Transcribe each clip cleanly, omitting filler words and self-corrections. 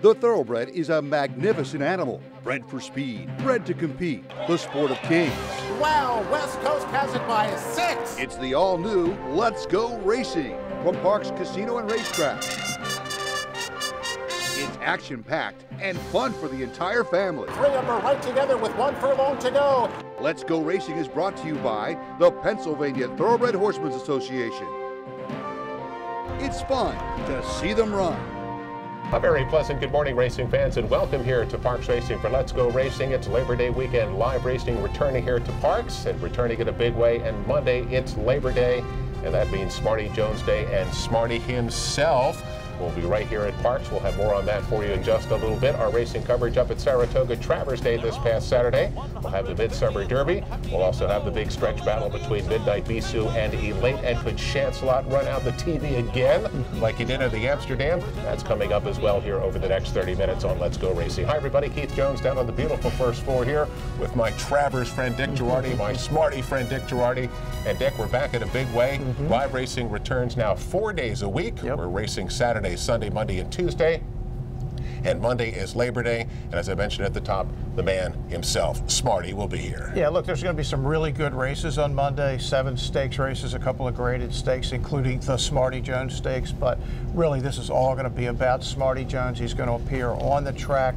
The thoroughbred is a magnificent animal, bred for speed, bred to compete, the sport of kings. Wow, West Coast has it by 6. It's the all-new Let's Go Racing from Parks Casino and Racetrack. It's action-packed and fun for the entire family. 3 of them are right together with 1 furlong to go. Let's Go Racing is brought to you by the Pennsylvania Thoroughbred Horsemen's Association. It's fun to see them run. A very pleasant good morning, racing fans, and welcome here to Parks Racing for Let's Go Racing. It's Labor Day weekend live racing returning here to Parks and returning in a big way. And Monday, it's Labor Day, and that means Smarty Jones Day, and Smarty himself will be right here at Parks. We'll have more on that for you in just a little bit. Our racing coverage up at Saratoga Travers Day this past Saturday. We'll have the Midsummer Derby. We'll also have the big stretch battle between Midnight Bisou and Elate. And could Chancelot run out the TV again like he did at the Amsterdam? That's coming up as well here over the next 30 minutes on Let's Go Racing. Hi everybody, Keith Jones down on the beautiful first floor here with my Travers friend Dick Girardi, my Smarty friend Dick Girardi. And Dick, we're back in a big way. Live racing returns now 4 days a week. We're racing Saturday, Sunday, Monday, and Tuesday. And Monday is Labor Day. And as I mentioned at the top, the man himself, Smarty, will be here. Yeah, look, there's going to be some really good races on Monday. 7 stakes races, a couple of graded stakes, including the Smarty Jones Stakes. But really, this is all going to be about Smarty Jones. He's going to appear on the track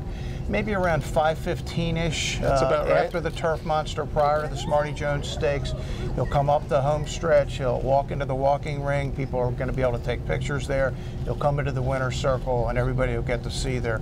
maybe around 5:15-ish. That's about right. After the Turf Monster, prior to the Smarty Jones Stakes. He'll come up the home stretch. He'll walk into the walking ring. People are going to be able to take pictures there. He'll come into the winner's circle, and everybody will get to see their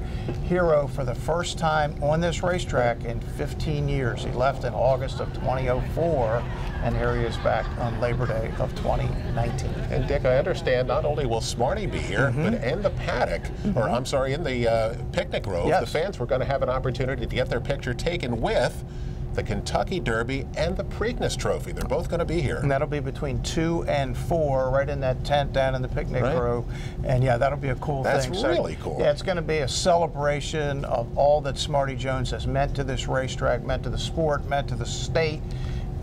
hero for the first time on this racetrack in 15 years. He left in August of 2004, and here he is back on Labor Day of 2019. And Dick, I understand not only will Smarty be here, but in the paddock, or I'm sorry, in the picnic grove, the fans were going to have an opportunity to get their picture taken with the Kentucky Derby and the Preakness Trophy. They're both going to be here. And that'll be between 2 and 4, right in that tent down in the picnic grove. And yeah, that'll be a cool thing. That's really cool. Yeah, it's going to be a celebration of all that Smarty Jones has meant to this racetrack, meant to the sport, meant to the state,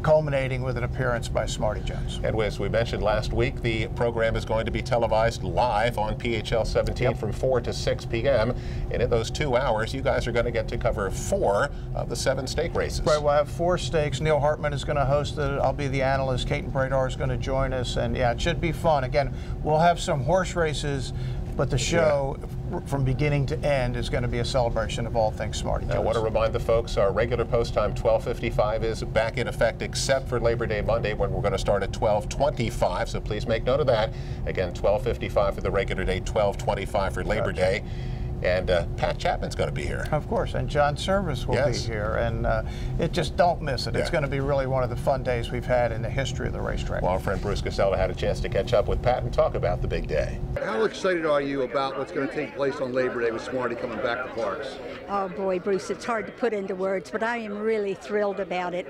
culminating with an appearance by Smarty Jones. And as we mentioned last week, the program is going to be televised live on PHL 17 from 4 to 6 p.m. And in those 2 hours, you guys are going to get to cover 4 of the 7 stake races. Right, we'll have 4 stakes. Neil Hartman is going to host it. I'll be the analyst. Kaiten Bradar is going to join us. And yeah, it should be fun. Again, we'll have some horse races, but the show from beginning to end is going to be a celebration of all things Smarty Jones. I want to remind the folks our regular post time 12:55 is back in effect except for Labor Day Monday when we're going to start at 12:25. So please make note of that. Again, 12:55 for the regular day, 12:25 for Labor Day. And Pat Chapman's going to be here. Of course, and John Service will be here. And it just don't miss it. It's going to be really one of the fun days we've had in the history of the racetrack. Well, our friend Bruce Casella had a chance to catch up with Pat and talk about the big day. How excited are you about what's going to take place on Labor Day with Smarty coming back to Parks? Oh boy, Bruce, it's hard to put into words, but I am really thrilled about it.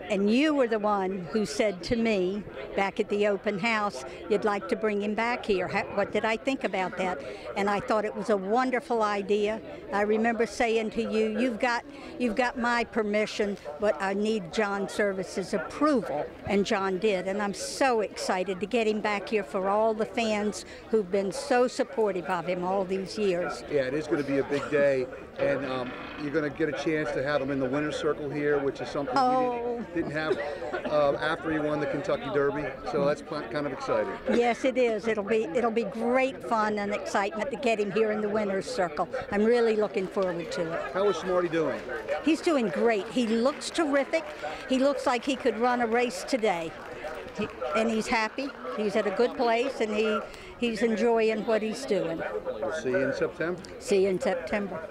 And you were the one who said to me back at the open house, you'd like to bring him back here. What did I think about that? And I thought it was a wonderful idea. I remember saying to you, you've got my permission, but I need John Service's approval. And John did. And I'm so excited to get him back here for all the fans who've been so supportive of him all these years. Yeah, it is going to be a big day. And you're going to get a chance to have him in the winner's circle here, which is something we didn't have after he won the Kentucky Derby. So that's kind of exciting. Yes, it is. It'll be great fun and excitement to get him here in the winner's circle. I'm really looking forward to it. How is Smarty doing? He's doing great. He looks terrific. He looks like he could run a race today. And he's happy. He's at a good place, and he's enjoying what he's doing. We'll see you in September. See you in September.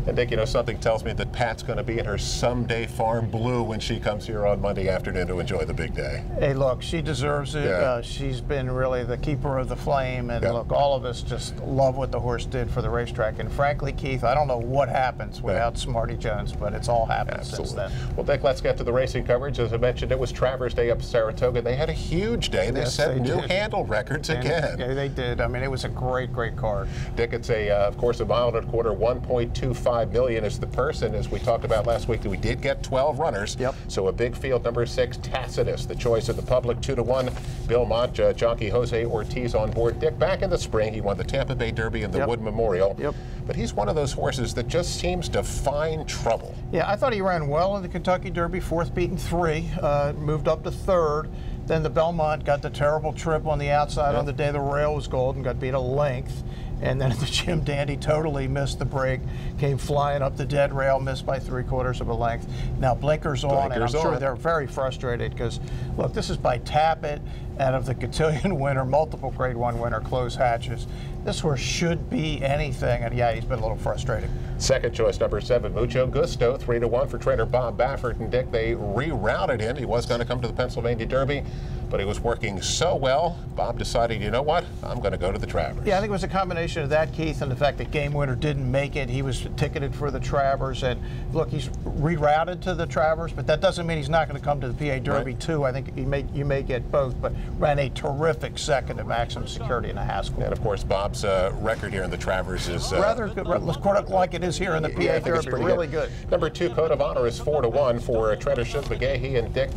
And Dick, you know, something tells me that Pat's going to be in her someday farm blue when she comes here on Monday afternoon to enjoy the big day. Hey, look, she deserves it. Yeah. She's been really the keeper of the flame. And look, all of us just love what the horse did for the racetrack. And frankly, Keith, I don't know what happens without Smarty Jones, but it's all happened since then. Well, Dick, let's get to the racing coverage. As I mentioned, it was Travers Day up at Saratoga. They had a huge day. They set new handle records again. Yeah, they did. I mean, it was a great, great card. Dick, it's of course, a mile and a quarter, 1.25 million is the purse, and as we talked about last week, we did get 12 runners. Yep. So a big field, number 6, Tacitus, the choice of the public, 2-1. Bill Mott, jockey Jose Ortiz on board. Dick, back in the spring, he won the Tampa Bay Derby and the Wood Memorial. Yep. But he's one of those horses that just seems to find trouble. Yeah, I thought he ran well in the Kentucky Derby, 4th beaten 3, moved up to 3rd. Then the Belmont got the terrible trip on the outside on the day the rail was gold and got beat a length. And then at the Jim Dandy, totally missed the break, came flying up the dead rail, missed by 3/4 of a length. Now blinkers on, and I'm sure they're very frustrated because, look, this is by Tappet out of the cotillion winner, multiple Grade 1 winner, Close Hatches. This horse should be anything, and yeah, he's been a little frustrated. Second choice, number 7, Mucho Gusto, 3-1 for trainer Bob Baffert. And Dick, they rerouted him. He was going to come to the Pennsylvania Derby, but he was working so well, Bob decided, you know what, I'm going to go to the Travers. Yeah, I think it was a combination of that, Keith, and the fact that Game Winner didn't make it. He was ticketed for the Travers, and look, he's rerouted to the Travers, but that doesn't mean he's not going to come to the PA Derby too. I think you may get both, but ran a terrific second at Maximum Security in the Haskell. And of course, Bob's record here in the Travers is rather good, like it is here in the PA Derby. Really good. Number 2, Code of Honor, is 4-1 for trainer Shug McGahee. And Dick,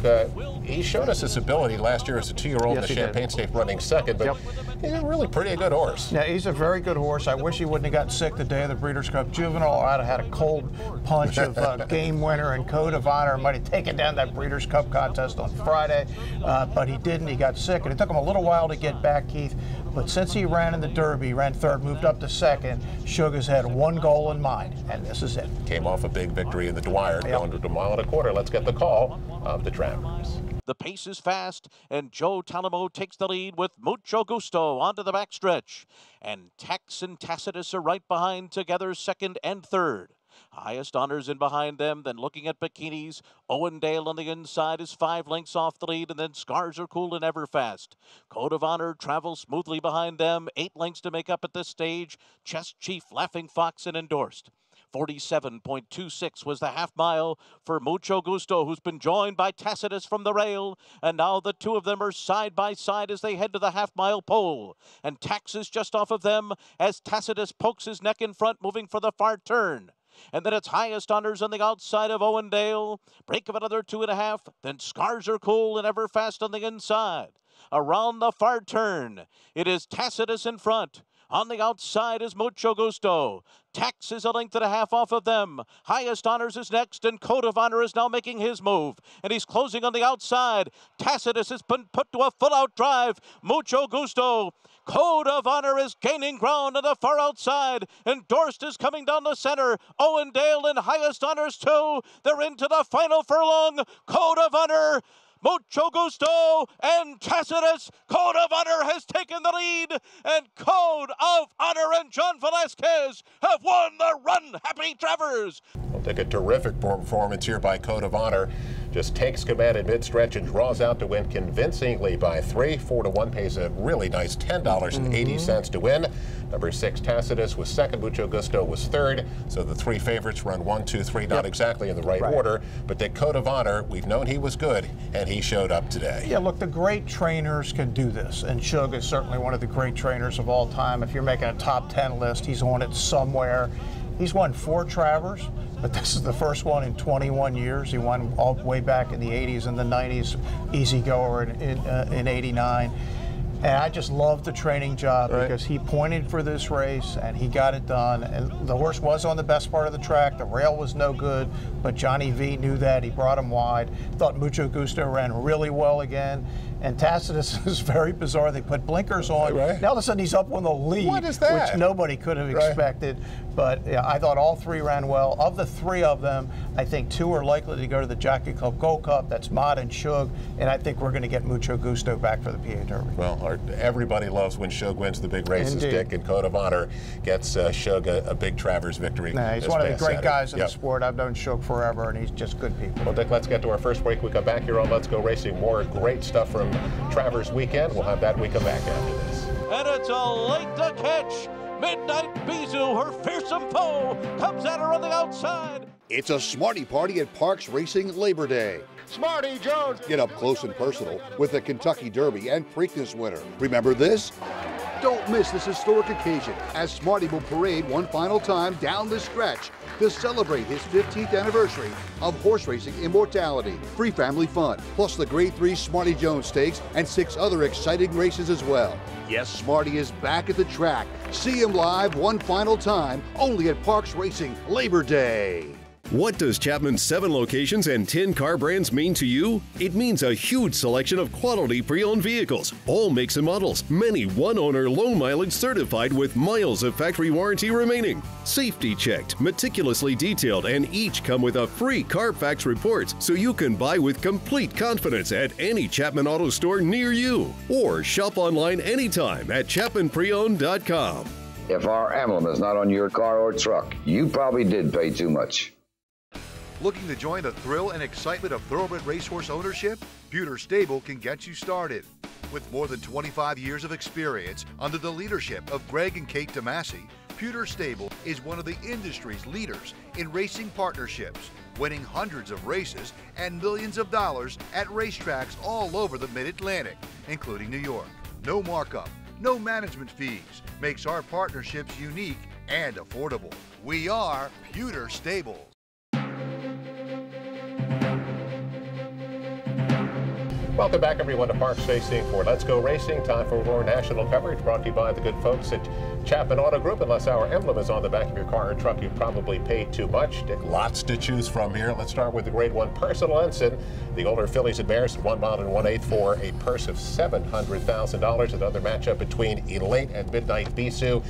he showed us his ability last year as a 2-year-old in the Champaign Stakes running second, but he's a really pretty good horse. Yeah, he's a very good horse. I wish he wouldn't have gotten sick the day of the Breeders' Cup Juvenile. I'd have had a cold punch of Game Winner and Code of Honor. Might have taken down that Breeders' Cup contest on Friday, but he didn't. He got sick, and it took him a little while to get back, Keith. But since he ran in the Derby, he ran 3rd, moved up to 2nd, Shug has had one goal in mind, and this is it. Came off a big victory in the Dwyer, going to the 1.25 miles. Let's get the call of the Travers. The pace is fast, and Joe Talamo takes the lead with Mucho Gusto onto the backstretch. And Tex and Tacitus are right behind together, 2nd and 3rd. Highest Honors in behind them. Then looking at bikinis, Owendale on the inside is 5 lengths off the lead, and then Scars Are Cool and Everfast. Code of Honor travels smoothly behind them, 8 lengths to make up at this stage. Chest Chief, Laughing Fox, and Endorsed. 47.26 was the half mile for Mucho Gusto, who's been joined by Tacitus from the rail. And now the two of them are side by side as they head to the half-mile pole. And Tax is just off of them as Tacitus pokes his neck in front, moving for the far turn. And then it's Highest Honors on the outside of Owendale. Break of another 2.5. Then Scars Are Cool and Everfast on the inside. Around the far turn, it is Tacitus in front. On the outside is Mucho Gusto. Tax is 1.5 lengths off of them. Highest Honors is next, and Code of Honor is now making his move. And he's closing on the outside. Tacitus has been put to a full-out drive. Mucho Gusto. Code of Honor is gaining ground on the far outside. Endorsed is coming down the center. Owendale and Highest Honors too. They're into the final furlong. Code of Honor, Mucho Gusto, and Tacitus. Code of Honor has taken the lead, and Code of Honor and John Velasquez have won the Run Happy Travers. I'll take a terrific performance here by Code of Honor. Just takes command at mid-stretch and draws out to win convincingly by 3. 4-1 pays a really nice $10.80 to win. Number 6, Tacitus was 2nd. Mucho Gusto was 3rd. So the 3 favorites run 1, 2, 3, not exactly in the right order. But the Code of Honor, we've known he was good, and he showed up today. Yeah, look, the great trainers can do this, and Shug is certainly one of the great trainers of all time. If you're making a top 10 list, he's on it somewhere. He's won 4 Travers, but this is the first one in 21 years. He won all the way back in the 80s and the 90s, easy goer in 89. And I just love the training job because he pointed for this race and he got it done. And the horse was on the best part of the track. The rail was no good, but Johnny V knew that. He brought him wide. Thought Mucho Gusto ran really well again. And Tacitus is very bizarre. They put blinkers on. Now all of a sudden he's up on the lead, what is that? Which nobody could have expected. But yeah, I thought all 3 ran well. Of the 3 of them, I think 2 are likely to go to the Jockey Club Gold Cup. That's Mott and Shug. And I think we're going to get Mucho Gusto back for the PA Derby. Well, everybody loves when Shug wins the big races, Dick, and Code of Honor gets Shug a big Travers victory. He's one of the great guys in the sport. I've known Shug forever, and he's just good people. Well, Dick, let's get to our first break. We come back here on Let's Go Racing. More great stuff from Travers Weekend. We'll have that when we come back after this. And it's a late to catch. Midnight Bijou, her fearsome foe, comes at her on the outside. It's a Smarty Party at Parks Racing Labor Day. Smarty Jones. Get up close and personal with the Kentucky Derby and Preakness winner. Remember this? Don't miss this historic occasion as Smarty will parade one final time down the stretch to celebrate his 15th anniversary of horse racing immortality. Free family fun, plus the Grade 3 Smarty Jones Stakes and 6 other exciting races as well. Yes, Smarty is back at the track. See him live one final time, only at Parks Racing Labor Day. What does Chapman's 7 locations and 10 car brands mean to you? It means a huge selection of quality pre-owned vehicles, all makes and models, many one-owner low mileage certified with miles of factory warranty remaining. Safety checked, meticulously detailed, and each come with a free Carfax report so you can buy with complete confidence at any Chapman Auto store near you. Or shop online anytime at ChapmanPreowned.com. If our emblem is not on your car or truck, you probably did pay too much. Looking to join the thrill and excitement of thoroughbred racehorse ownership? Pewter Stable can get you started. With more than 25 years of experience under the leadership of Greg and Kate DeMasi, Pewter Stable is one of the industry's leaders in racing partnerships, winning hundreds of races and millions of dollars at racetracks all over the Mid-Atlantic, including New York. No markup, no management fees makes our partnerships unique and affordable. We are Pewter Stable. Welcome back, everyone, to Parks Racing for Let's Go Racing. Time for more national coverage brought to you by the good folks at Chapman Auto Group. Unless our emblem is on the back of your car or truck, you probably paid too much. Lots to choose from here. Let's start with the Grade 1 Personal Ensign. The older fillies and mares, 1 mile and 1/8 for a purse of $700,000. Another matchup between Elate and Midnight Bisou.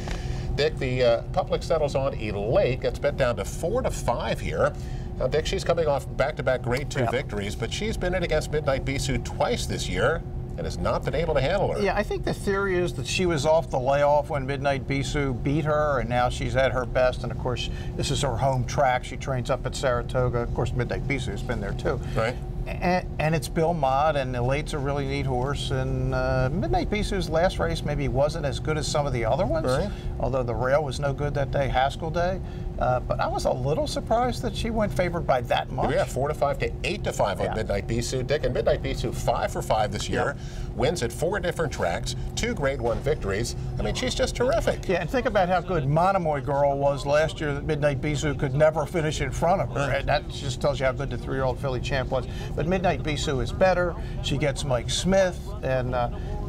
Dick, the public settles on Elate, gets bet down to 4-5 here. Now, Dick, she's coming off back-to-back Grade 2 victories, but she's been in against Midnight Bisou twice this year and has not been able to handle her. Yeah, I think the theory is that she was off the layoff when Midnight Bisou beat her, and now she's at her best. And of course, this is her home track. She trains up at Saratoga. Of course, Midnight Bisou's been there too. Right. And it's Bill Mott, and Elate's a really neat horse. And Midnight Bisou's last race maybe wasn't as good as some of the other ones, although the rail was no good that day, Haskell Day. But I was a little surprised that she went favored by that much. Yeah, 4-5 to 8-5 on Midnight Bisou. Dick, and Midnight Bisou 5 for 5 this year. Wins at 4 different tracks, 2 Grade 1 victories. I mean, she's just terrific. Yeah, and think about how good Monomoy Girl was last year that Midnight Bisou could never finish in front of her. And that just tells you how good the 3-year-old filly champ was. But Midnight Bisou is better. She gets Mike Smith, and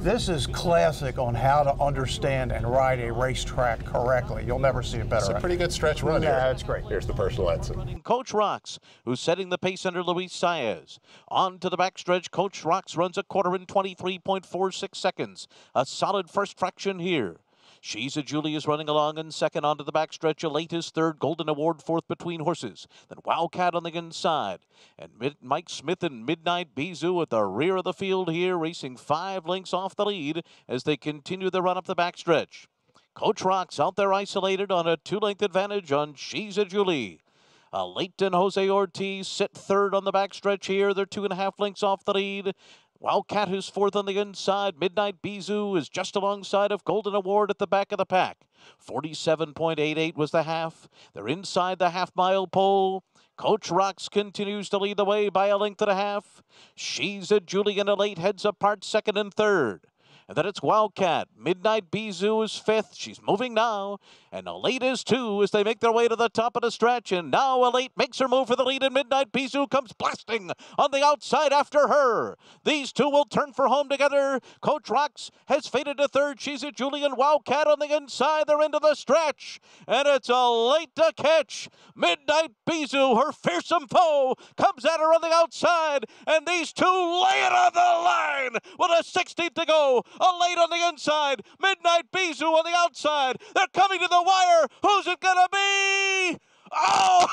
this is classic on how to understand and ride a racetrack correctly. You'll never see a better. It's a pretty good stretch run here. Yeah, it's great. Here's the Personal Ensign. Coach Rocks, who's setting the pace under Luis Saez. On to the backstretch, Coach Rocks runs a quarter in 23.46 seconds. A solid first fraction here. She's a Julie is running along in second. Onto the backstretch. Elate is third. Golden Award fourth between horses. Then Wildcat on the inside. And Mike Smith and Midnight Bisou at the rear of the field here, racing 5 lengths off the lead as they continue the run up the backstretch. Coach Rocks out there isolated on a 2-length advantage on She's a Julie. Elate and Jose Ortiz sit third on the backstretch here. They're 2.5 lengths off the lead. Wildcat, who's fourth on the inside. Midnight Bisou is just alongside of Golden Award at the back of the pack. 47.88 was the half. They're inside the half-mile pole. Coach Rocks continues to lead the way by 1.5 lengths. She's a Julie and Elate heads apart second and third. And then it's Wildcat. Midnight Bisou is fifth. She's moving now. And Elate is 2 as they make their way to the top of the stretch. And now Elate makes her move for the lead, and Midnight Bisou comes blasting on the outside after her. These two will turn for home together. Coach Rocks has faded to third. She's a Julian Wildcat on the inside. They're into the stretch. And it's Elate to catch. Midnight Bisou, her fearsome foe, comes at her on the outside. And these two lay it on the line with a 16th to go. Elate on the inside. Midnight Bisou on the outside. They're coming to the wire. Who's it gonna be? Oh,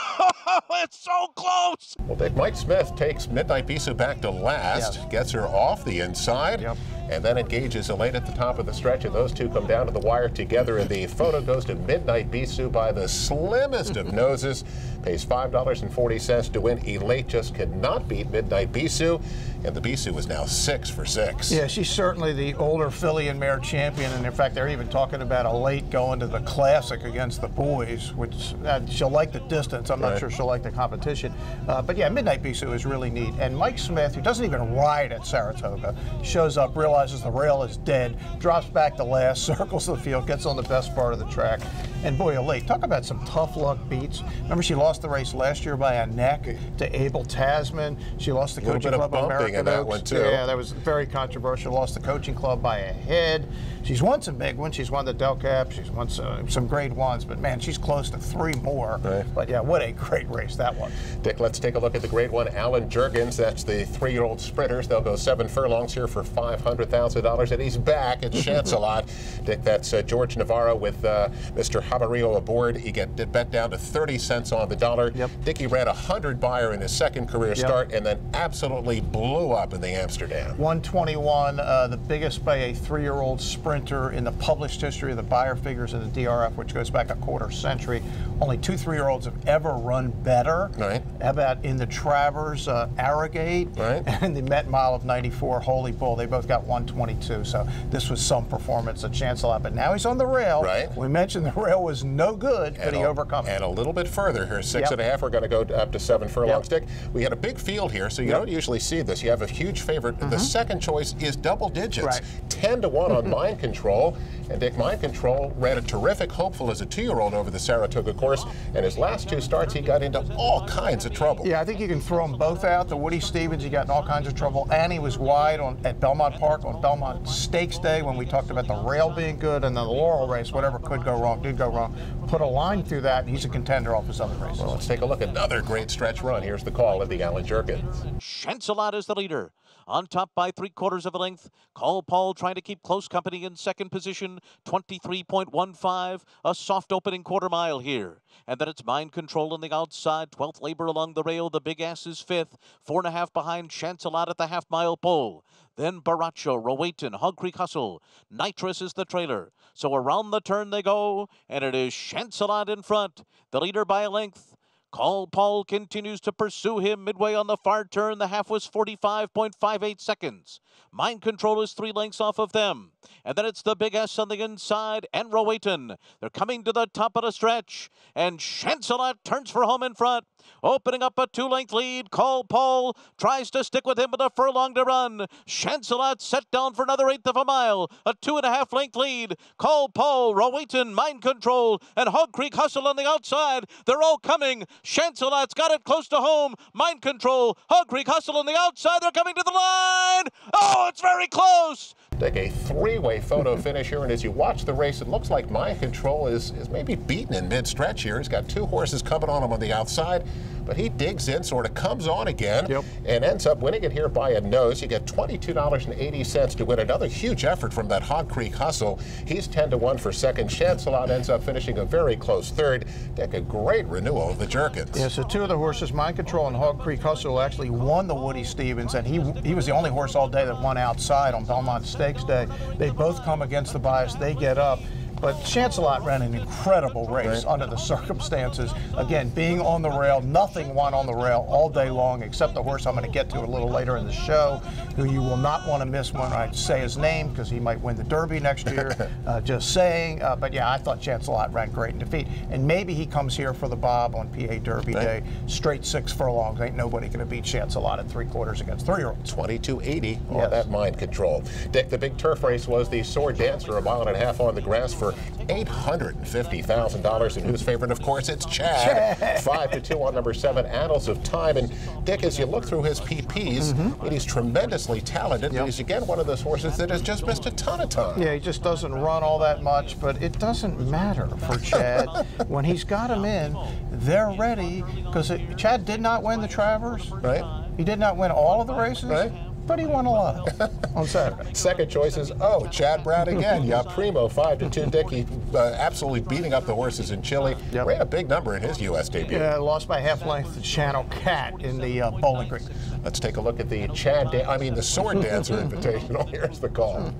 it's so close. Well, Dick, Mike Smith takes Midnight Bisou back to last, gets her off the inside, and then engages Elate at the top of the stretch, and those two come down to the wire together, and the photo goes to Midnight Bisou by the slimmest of noses. Pays $5.40 to win. Elate just could not beat Midnight Bisou, and the Bisou is now 6 for 6. Yeah, she's certainly the older filly and mare champion, and in fact, they're even talking about Elate going to the Classic against the boys, which she'll like the distance. I'm not sure she'll like the competition. But yeah, Midnight Bisou is really neat. And Mike Smith, who doesn't even ride at Saratoga, shows up real realizes the rail is dead, drops back the last, circles the field, gets on the best part of the track. And boy, Elite, talk about some tough luck beats. Remember, she lost the race last year by a neck to Abel Tasman. She lost the coaching club of American that Oaks. one too. Yeah, that was very controversial. Lost the coaching club by a head. She's won some big ones. She's won the Del Cap. She's won some grade ones. But man, she's close to 3 more. Right. But yeah, what a great race that was. Dick, let's take a look at the grade 1 Alan Jurgens. That's the 3-year-old sprinters. They'll go 7 furlongs here for $500,000, and he's back. It's Chancelot. Dick, that's George Navarro with Mr. Jabarillo aboard. He bet down to 30 cents on the dollar. Yep. Dick, he ran a 100 buyer in his second career start, and then absolutely blew up in the Amsterdam. 121, the biggest by a 3-year-old sprinter in the published history of the buyer figures in the DRF, which goes back a quarter century. Only 2 3-year-olds have ever run better. Right. How about in the Travers, Arrogate, right, and the Met Mile of 94, Holy Bull? They both got 122, so this was some performance at Chancelot. But now he's on the rail. Right. We mentioned the rail was no good, but he overcome it. And a little bit further here, 6.5. We're going to go up to 7 furlongs. Dick, we had a big field here, so you don't usually see this. You have a huge favorite. The second choice is double digits, 10-1 on Mind Control. And Dick, Mind Control ran a terrific hopeful as a 2-year-old over the Saratoga course, and his last 2 starts he got into all kinds of trouble. Yeah, I think you can throw them both out. The Woody Stevens, he got in all kinds of trouble, and he was wide at Belmont Park on Belmont Stakes Day when we talked about the rail being good, and then the Laurel race, whatever could go wrong, did go wrong. Put a line through that, and he's a contender off his other races. Well, let's take a look at another great stretch run. Here's the call of the Alan Jurgens. Chancelot is the leader. On top by 3/4 of a length. Call Paul trying to keep close company in second position. 23.15. A soft opening quarter mile here. And then it's Mind Control on the outside. 12th Labor along the rail. The Big Ass is 5th. 4.5 behind Chancelot at the half-mile pole. Then Baracho, Rowayton, Hog Creek Hustle. Nitrous is the trailer. So around the turn they go. And it is Chancelot in front. The leader by a length. Call Paul continues to pursue him midway on the far turn. The half was 45.58 seconds. Mind Control is 3 lengths off of them. And then it's the Big S on the inside and Rowayton. They're coming to the top of the stretch. And Chancelot turns for home in front. Opening up a 2-length lead. Call Paul tries to stick with him with a furlong to run. Chancelot set down for another 1/8 of a mile. A 2.5-length lead. Call Paul, Rowayton, Mind Control, and Hog Creek Hustle on the outside. They're all coming. Chancelot's got it close to home. Mind Control, Hog Creek Hustle on the outside. They're coming to the line. Oh, it's very close. Take a 3-way photo finish here, and as you watch the race, it looks like Mind Control is maybe beaten in mid-stretch here. He's got 2 horses coming on him on the outside, but he digs in, sort of comes on again, and ends up winning it here by a nose. You get $22.80 to win. Another huge effort from that Hog Creek Hustle. He's 10-1 for second. Chancelot ends up finishing a very close third. Take a great renewal of the Jurgens. Yeah, so 2 of the horses, Mind Control and Hog Creek Hustle, actually won the Woody Stevens, and he was the only horse all day that won outside on Belmont Stakes Day. They both come against the bias. They get up. But Chancelot ran an incredible race under the circumstances. Again, being on the rail, nothing won on the rail all day long except the horse I'm going to get to a little later in the show, who you will not want to miss when I say his name because he might win the Derby next year. Just saying. But yeah, I thought Chancelot ran great in defeat. And maybe he comes here for the Bob on PA Derby Day. Straight 6 furlongs. Ain't nobody going to beat Chancelot at 3/4 against 3-year-olds. 22.80 on that Mind Control. Dick, the big turf race was the Sword Dancer, 1.5 miles on the grass for $850,000, and who's favorite? Of course, it's Chad. 5-2 on number 7, Annals of Time. And Dick, as you look through his PPs, he's tremendously talented. But he's again one of those horses that has just missed a ton of time. Yeah, he just doesn't run all that much, but it doesn't matter for Chad. When he's got him in, they're ready, because Chad did not win the Travers. Right. He did not win all of the races. Right. But he won a lot on Saturday. Second choice is, Chad Brown again. Yeah, Primo, 5-2. Dick, he absolutely beating up the horses in Chile. Ran a big number in his U.S. debut. Yeah, lost by half length to Channel Cat in the Bowling Green. Let's take a look at the the Sword Dancer Invitational. Here's the call.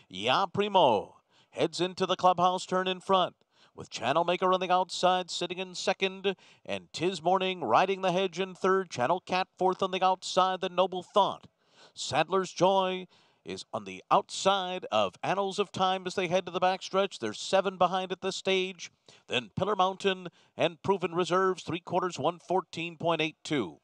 Yeah, Primo heads into the clubhouse turn in front, with Channel Maker on the outside, sitting in second, and Tis Morning riding the hedge in third. Channel Cat 4th on the outside, the Noble Thought. Sadler's Joy is on the outside of Annals of Time as they head to the backstretch. There's 7 behind at this stage. Then Pillar Mountain and Proven Reserves, 3/4, 114.82.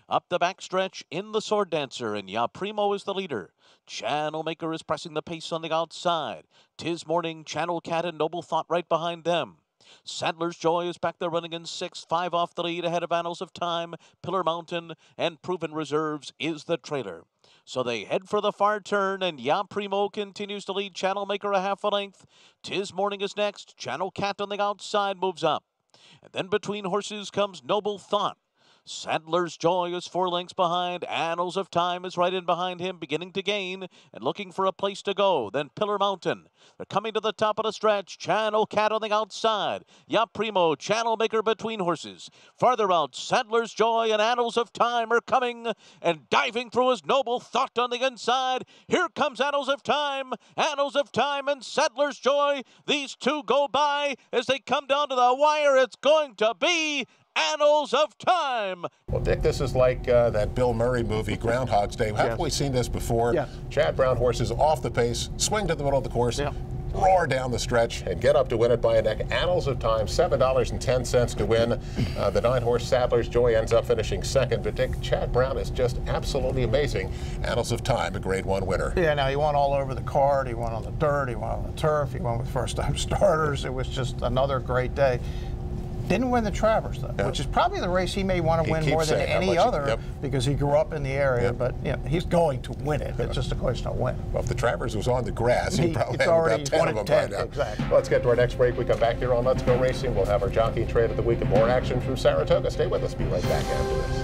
Up the backstretch in the Sword Dancer, and Ya Primo is the leader. Channel Maker is pressing the pace on the outside. Tis Morning, Channel Cat, and Noble Thought right behind them. Sadler's Joy is back there running in 6th, 5 off the lead ahead of Annals of Time, Pillar Mountain, and Proven Reserves is the trailer. So they head for the far turn, and Ya Primo continues to lead Channel Maker a half a length. Tis Morning is next. Channel Cat on the outside moves up. And then between horses comes Noble Thought. Sadler's Joy is 4 lengths behind. Annals of Time is right in behind him, beginning to gain and looking for a place to go. Then Pillar Mountain. They're coming to the top of the stretch. Channel Cat on the outside. Ya Primo, Channel Maker between horses. Farther out, Sadler's Joy and Annals of Time are coming, and diving through is Noble Thought on the inside. Here comes Annals of Time and Sadler's Joy. These two go by as they come down to the wire. It's going to be Annals of Time. Well, Dick, this is like that Bill Murray movie, Groundhog's Day. Haven't we seen this before? Yeah. Chad Brown horses off the pace, swing to the middle of the course, roar down the stretch, and get up to win it by a neck. Annals of Time, $7.10 to win. The 9-horse Sadler's Joy ends up finishing second, but Dick, Chad Brown is just absolutely amazing. Annals of Time, a Grade 1 winner. Yeah, now he won all over the card. He won on the dirt. He won on the turf. He won with first-time starters. It was just another great day. Didn't win the Travers, though, which is probably the race he may want to win more than any other because he grew up in the area. But he's going to win it. It's just a question of when. Well, if the Travers was on the grass, he probably had already about 10 of them by now. Exactly. Well, let's get to our next break. We come back here on Let's Go Racing. We'll have our jockey and trade of the week and more action from Saratoga. Stay with us. Be right back after this.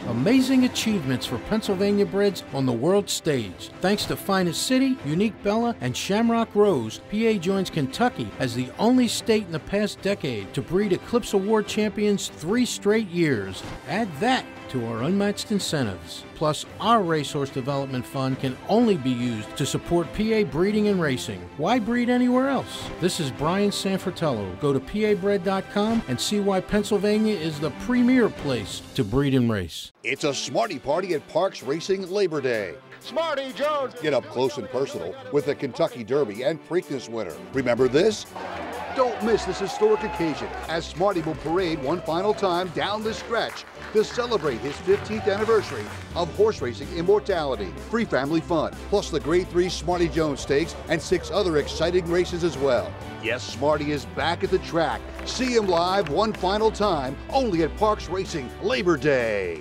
Amazing achievements for Pennsylvania breds on the world stage. Thanks to Finest City, Unique Bella, and Shamrock Rose, PA joins Kentucky as the only state in the past decade to breed Eclipse Award champions 3 straight years. Add that to our unmatched incentives. Plus, our Racehorse Development Fund can only be used to support PA breeding and racing. Why breed anywhere else? This is Brian Sanfratello. Go to PABred.com and see why Pennsylvania is the premier place to breed and race. It's a Smarty Party at Parks Racing Labor Day. Smarty Jones. Get up close and personal with the Kentucky Derby and Preakness winner. Remember this? Don't miss this historic occasion as Smarty will parade one final time down the stretch to celebrate his 15th anniversary of horse racing immortality. Free family fun, plus the Grade 3 Smarty Jones Stakes and 6 other exciting races as well. Yes, Smarty is back at the track. See him live one final time, only at Parks Racing Labor Day.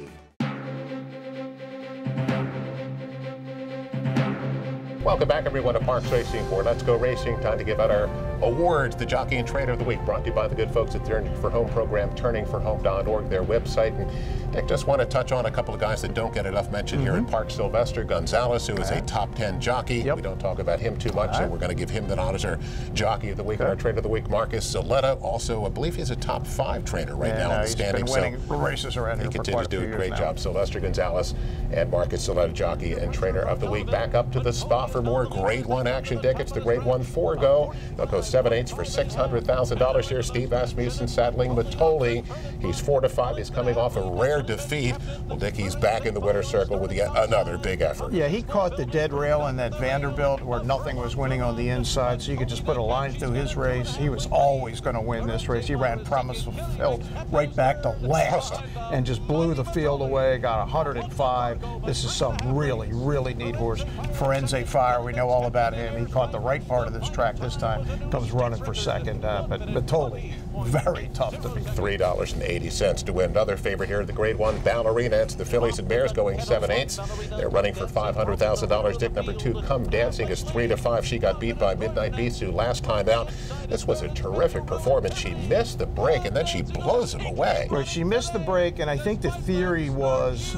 Welcome back, everyone, to Parks Racing for Let's Go Racing. Time to give out our awards, the Jockey and Trainer of the Week, brought to you by the good folks at the Turning for Home program, turningforhome.org, their website. And Dick, just want to touch on a couple of guys that don't get enough mention here at Park. Sylvester Gonzalez, who is a top 10 jockey. We don't talk about him too much, so we're going to give him the nod as our Jockey of the Week and our Trainer of the Week. Marcus Zaletta, also, I believe he's a top 5 trainer right now in the standings. He's been winning races around here for quite a few years. He continues to do a great job. Sylvester Gonzalez and Marcus Zaletta, Jockey and Trainer of the Week. Back up to the spa for more Grade 1 action. Dick, it's the Grade 1 4-go. They'll go 7/8 for $600,000 here. Steve Asmussen saddling Matoli. He's 4-5. He's coming off a rare defeat. Well, Dick, he's back in the winner's circle with yet another big effort. Yeah, he caught the dead rail in that Vanderbilt where nothing was winning on the inside, so you could just put a line through his race. He was always going to win this race. He ran Promise Fulfilled right back to last and just blew the field away, got 105. This is some really, really neat horse. Firenze Fire, we know all about him. He caught the right part of this track this time, comes running for second, but Matoli, very tough to beat. $3.80 to win. Another favorite here, the Grade 1 Ballerina. It's the Fillies and Bears going 7/8. They're running for $500,000. Dick, number 2, Come Dancing, is 3-5. She got beat by Midnight Bisou last time out. This was a terrific performance. She missed the break, and then she blows him away. Right, she missed the break, and I think the theory was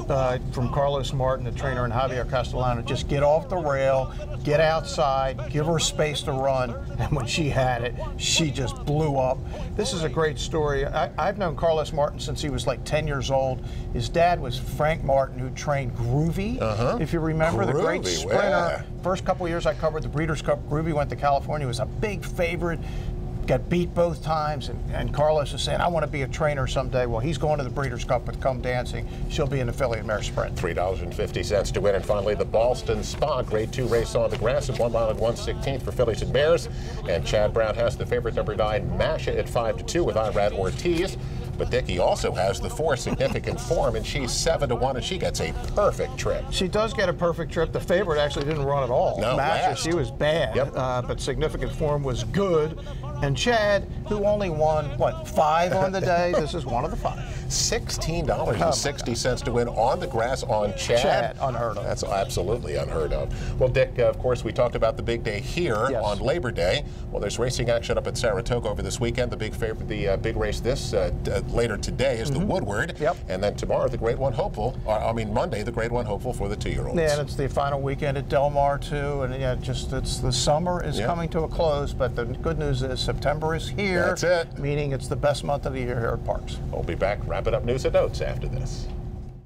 from Carlos Martin, the trainer, and Javier Castellano, just get off the rail, get outside, give her space to run, and when she had it, she just blew up. This is a great story. I've known Carlos Martin since he was like 10 years old. His dad was Frank Martin, who trained Groovy, if you remember, the great sprinter. Yeah. First couple of years I covered the Breeders' Cup, Groovy went to California, was a big favorite, got beat both times, and Carlos is saying, I want to be a trainer someday. Well, he's going to the Breeders' Cup with Come Dancing. She'll be in the Filly and Mare Sprint. $3.50 to win. And finally, the Ballston Spa Grade 2 race on the grass at 1 mile and 1/16 for Fillies and Bears. And Chad Brown has the favorite, number 9, Masha, at 5-2 with Irad Ortiz. But Dick, he also has the 4 significant form, and she's 7-1, and she gets a perfect trip. She does get a perfect trip. The favorite actually didn't run at all. No, last. She was bad, yep. But significant form was good. And Chad, who only won, what, 5 on the day, this is one of the 5. $16.60 to win on the grass on Chad. Unheard of. That's absolutely unheard of. Well, Dick, of course, we talked about the big day here on Labor Day. Well, there's racing action up at Saratoga over this weekend. The big favorite, the big race later today is the Woodward. Yep. And then tomorrow, the Grade 1 hopeful, Monday, the Grade 1 hopeful for the 2-year-olds. Yeah, and it's the final weekend at Del Mar, too. And yeah, it's the summer is coming to a close, but the good news is September is here. That's it. Meaning it's the best month of the year here at Parks. We'll be back wrapping up news and notes after this.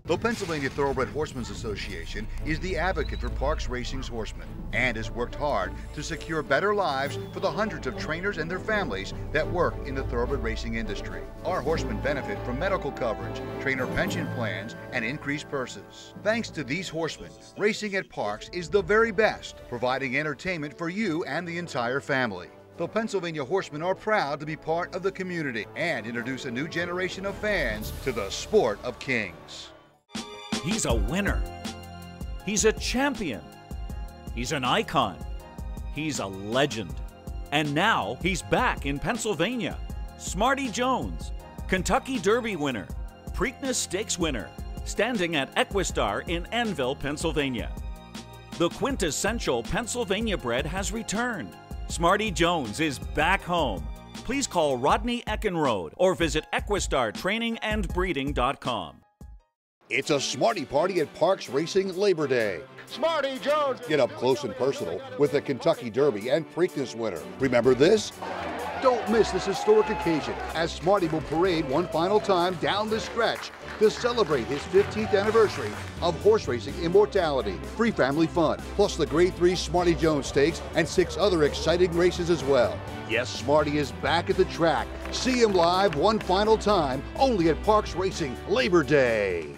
The Pennsylvania Thoroughbred Horsemen's Association is the advocate for Parks Racing's horsemen and has worked hard to secure better lives for the hundreds of trainers and their families that work in the thoroughbred racing industry. Our horsemen benefit from medical coverage, trainer pension plans, and increased purses. Thanks to these horsemen, racing at Parks is the very best, providing entertainment for you and the entire family. The Pennsylvania Horsemen are proud to be part of the community and introduce a new generation of fans to the sport of kings. He's a winner. He's a champion. He's an icon. He's a legend. And now he's back in Pennsylvania. Smarty Jones, Kentucky Derby winner, Preakness Stakes winner, standing at Equistar in Annville, Pennsylvania. The quintessential Pennsylvania bred has returned. Smarty Jones is back home. Please call Rodney Eckenrode or visit EquistarTrainingAndBreeding.com. It's a Smarty Party at Parks Racing Labor Day. Smarty Jones! Get up close and personal with the Kentucky Derby and Preakness winner. Remember this? Don't miss this historic occasion as Smarty will parade one final time down the stretch to celebrate his 15th anniversary of horse racing immortality. Free family fun, plus the Grade 3 Smarty Jones Stakes and 6 other exciting races as well. Yes, Smarty is back at the track. See him live one final time, only at Parks Racing Labor Day.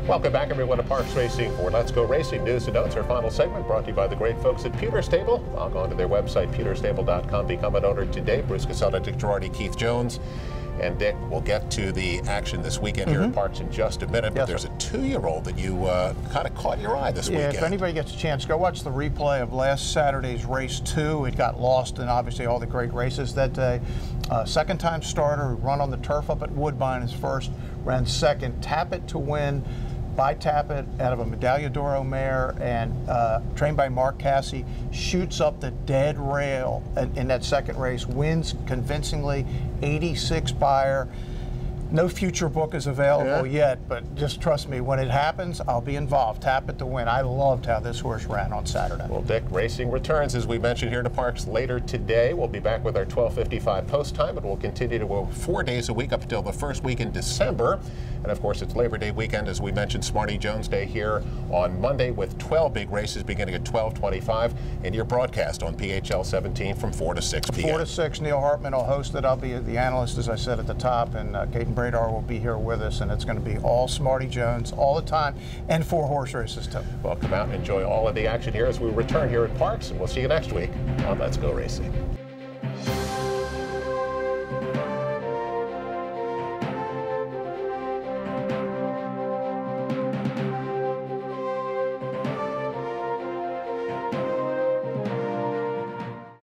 Welcome back, everyone, to Parks Racing for Let's Go Racing News and Notes. Our final segment brought to you by the great folks at Pewter Stable. Log on to their website, pewterstable.com. Become an owner today. Bruce Casella, Dick Girardi, Keith Jones. And Dick, we'll get to the action this weekend here at Parks in just a minute, but there's a 2-year-old that you kind of caught your eye this weekend. If anybody gets a chance, go watch the replay of last Saturday's race 2. It got lost in obviously all the great races that day. Second-time starter who run on the turf up at Woodbine is first, ran second. Tap It to Win by Tappet out of a Medaglia d'Oro mare and trained by Mark Cassie, shoots up the dead rail in that second race, wins convincingly, 86 buyer. No future book is available yet, but just trust me, when it happens, I'll be involved. Tap It to Win. I loved how this horse ran on Saturday. Well, Dick, racing returns, as we mentioned, here to Parks later today. We'll be back with our 12:55 post time, and we'll continue to go 4 days a week up until the first week in December. And of course, it's Labor Day weekend, as we mentioned, Smarty Jones Day here on Monday with 12 big races beginning at 12:25, and your broadcast on PHL 17 from 4 to 6 p.m. 4 to 6, Neil Hartman will host it. I'll be the analyst, as I said at the top, and Caden Bradar will be here with us, and it's going to be all Smarty Jones all the time, and 4 horse races too. Well, come out and enjoy all of the action here as we return here at Parks, and we'll see you next week on Let's Go Racing.